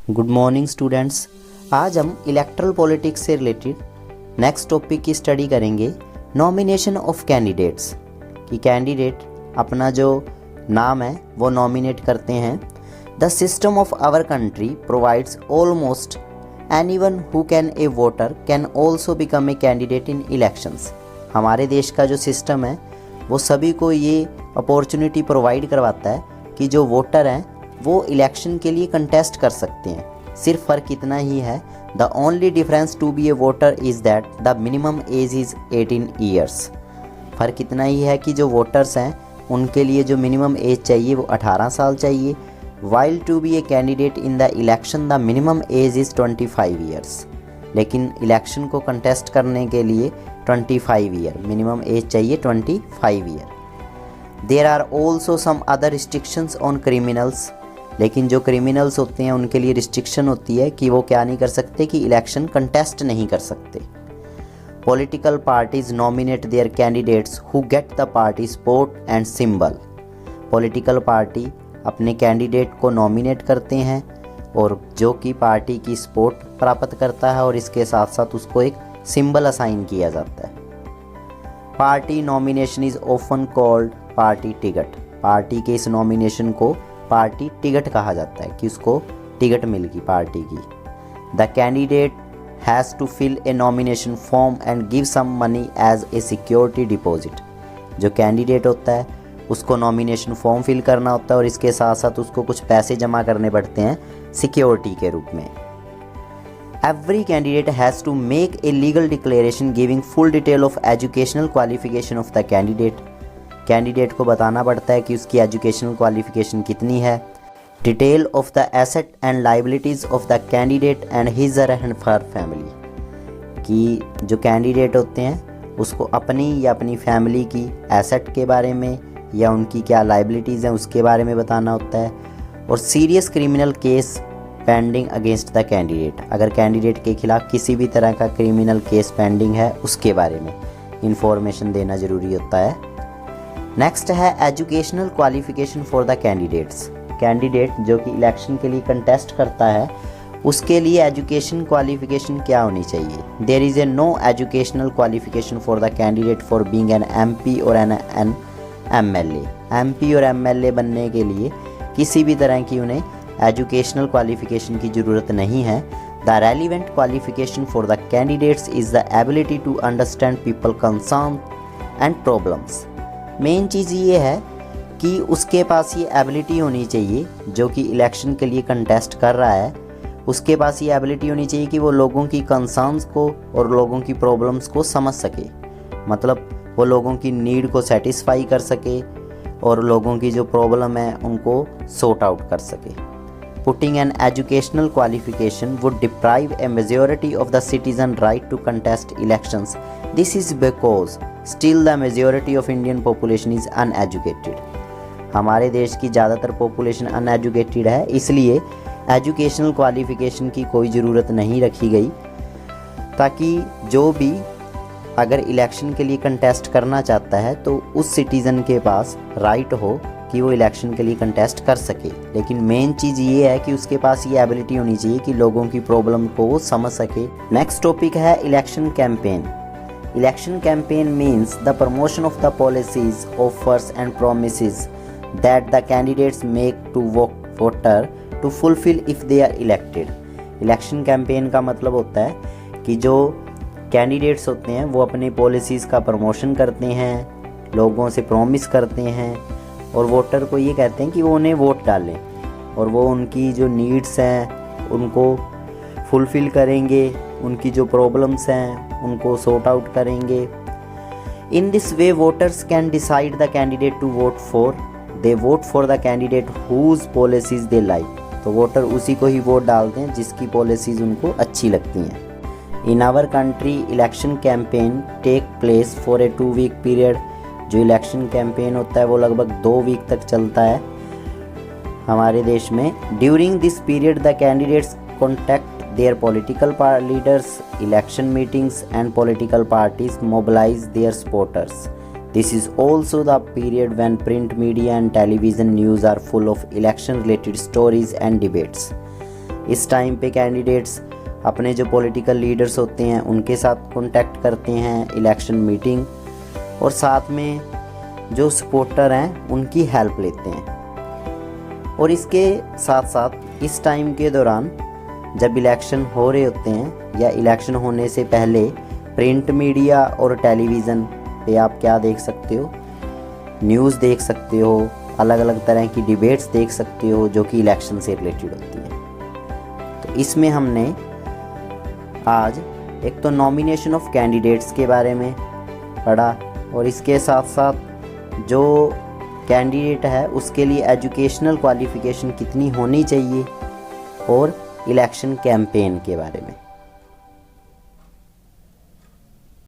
Good morning students. आज हम electoral politics से रिलेटेड नेक्स्ट टॉपिक की स्टडी करेंगे, नॉमिनेशन ऑफ कैंडिडेट्स। कि कैंडिडेट अपना जो नाम है वो नॉमिनेट करते हैं। The system of our country provides almost anyone who can a voter can also become a candidate in elections. हमारे देश का जो सिस्टम है वो सभी को ये अपॉर्चुनिटी प्रोवाइड करवाता है कि जो वोटर हैं वो इलेक्शन के लिए कंटेस्ट कर सकते हैं। सिर्फ फ़र्क इतना ही है, the only difference to be a voter is that the minimum age is 18 years. फ़र्क इतना ही है कि जो वोटर्स हैं उनके लिए जो मिनिमम एज चाहिए वो 18 साल चाहिए। While to be a candidate in the election the minimum age is 25 years. लेकिन इलेक्शन को कंटेस्ट करने के लिए 25 ईयर मिनिमम एज चाहिए, 25 year. There are also some other restrictions on criminals. लेकिन जो क्रिमिनल्स होते हैं उनके लिए रिस्ट्रिक्शन होती है कि वो क्या नहीं कर सकते, कि इलेक्शन कंटेस्ट नहीं कर सकते। Political parties nominate their candidates who get the party support and symbol. Political party अपने कैंडिडेट को नॉमिनेट करते हैं और जो कि पार्टी की सपोर्ट प्राप्त करता है, और इसके साथ साथ उसको एक सिंबल असाइन किया जाता है। Party nomination is often called party ticket. Party के इस नॉमिनेशन को पार्टी टिकट कहा जाता है कि उसको टिकट मिल गई पार्टी की। The candidate has to fill a nomination form and give some money as a security deposit. जो कैंडिडेट होता है उसको नॉमिनेशन फॉर्म फिल करना होता है और इसके साथ साथ उसको कुछ पैसे जमा करने पड़ते हैं सिक्योरिटी के रूप में। Every candidate has to make a legal declaration giving full detail of educational qualification of the candidate. Candidate को बताना पड़ता है कि उसकी एजुकेशनल क्वालिफिकेशन कितनी है। Detail of the asset and liabilities of the candidate and his and her family. कि जो कैंडिडेट होते हैं उसको अपनी या अपनी फैमिली की एसेट के बारे में या उनकी क्या लाइबिलिटीज़ हैं उसके बारे में बताना होता है। और serious criminal case pending against the candidate. अगर कैंडिडेट के खिलाफ किसी भी तरह का क्रिमिनल केस पेंडिंग है उसके बारे में इंफॉर्मेशन देना ज़रूरी होता है। नेक्स्ट है educational qualification for the candidates. Candidate जो कि इलेक्शन के लिए कंटेस्ट करता है उसके लिए एजुकेशन क्वालिफिकेशन क्या होनी चाहिए। There is a no educational qualification for the candidate for being an MP और एन एमएलए। एमपी और एमएलए बनने के लिए किसी भी तरह की उन्हें एजुकेशनल क्वालिफिकेशन की ज़रूरत नहीं है। The relevant qualification for the candidates is the ability to understand people concern and problems. Main चीज़ ये है कि उसके पास ये एबिलिटी होनी चाहिए, जो कि इलेक्शन के लिए कंटेस्ट कर रहा है उसके पास ये एबिलिटी होनी चाहिए कि वो लोगों की कंसर्न्स को और लोगों की प्रॉब्लम्स को समझ सके। मतलब वो लोगों की नीड को सेटिस्फाई कर सके और लोगों की जो प्रॉब्लम है उनको सॉर्ट आउट कर सके। Putting an educational qualification would deprive a majority of the citizen right to contest elections. This is because still the majority of Indian population is uneducated. हमारे देश की ज़्यादातर पॉपुलेशन अनएजुकेटेड है, इसलिए एजुकेशनल क्वालिफिकेशन की कोई ज़रूरत नहीं रखी गई, ताकि जो भी अगर इलेक्शन के लिए कंटेस्ट करना चाहता है तो उस सिटीज़न के पास राइट हो कि वो इलेक्शन के लिए कंटेस्ट कर सके। लेकिन मेन चीज़ ये है कि उसके पास ये एबिलिटी होनी चाहिए कि लोगों की प्रॉब्लम को वो समझ सके। नेक्स्ट टॉपिक है election campaign. Election campaign means the promotion of the policies, offers and promises that the candidates make to voter to fulfil if they are elected. Election campaign का मतलब होता है कि जो कैंडिडेट्स होते हैं वो अपनी पॉलिसीज़ का प्रमोशन करते हैं, लोगों से प्रॉमिस करते हैं और वोटर को ये कहते हैं कि वो उन्हें वोट डालें और वो उनकी जो नीड्स हैं उनको फुलफ़िल करेंगे, उनकी जो प्रॉब्लम्स हैं उनको सॉर्ट आउट करेंगे। In this way voters can decide the candidate to vote for. They vote for the candidate whose policies they like. तो वोटर उसी को ही वोट डालते हैं जिसकी पॉलिसीज़ उनको अच्छी लगती हैं। In our country election campaign take place for a 2 week period. जो इलेक्शन कैंपेन होता है वो लगभग 2 वीक तक चलता है हमारे देश में। During this period the candidates contact their political leaders, election meetings and political parties mobilise their supporters. This is also the period when print media and television news are full of election related stories and debates. इस time पे candidates अपने जो political leaders होते हैं उनके साथ contact करते हैं, इलेक्शन मीटिंग, और साथ में जो सपोर्टर हैं उनकी हेल्प लेते हैं। और इसके साथ साथ इस टाइम के दौरान जब इलेक्शन हो रहे होते हैं या इलेक्शन होने से पहले प्रिंट मीडिया और टेलीविज़न पे आप क्या देख सकते हो, न्यूज़ देख सकते हो, अलग अलग तरह की डिबेट्स देख सकते हो जो कि इलेक्शन से रिलेटेड होती हैं। तो इसमें हमने आज एक तो नॉमिनेशन ऑफ कैंडिडेट्स के बारे में पढ़ा, और इसके साथ साथ जो कैंडिडेट है उसके लिए एजुकेशनल क्वालिफ़िकेशन कितनी होनी चाहिए, और इलेक्शन कैंपेन के बारे में।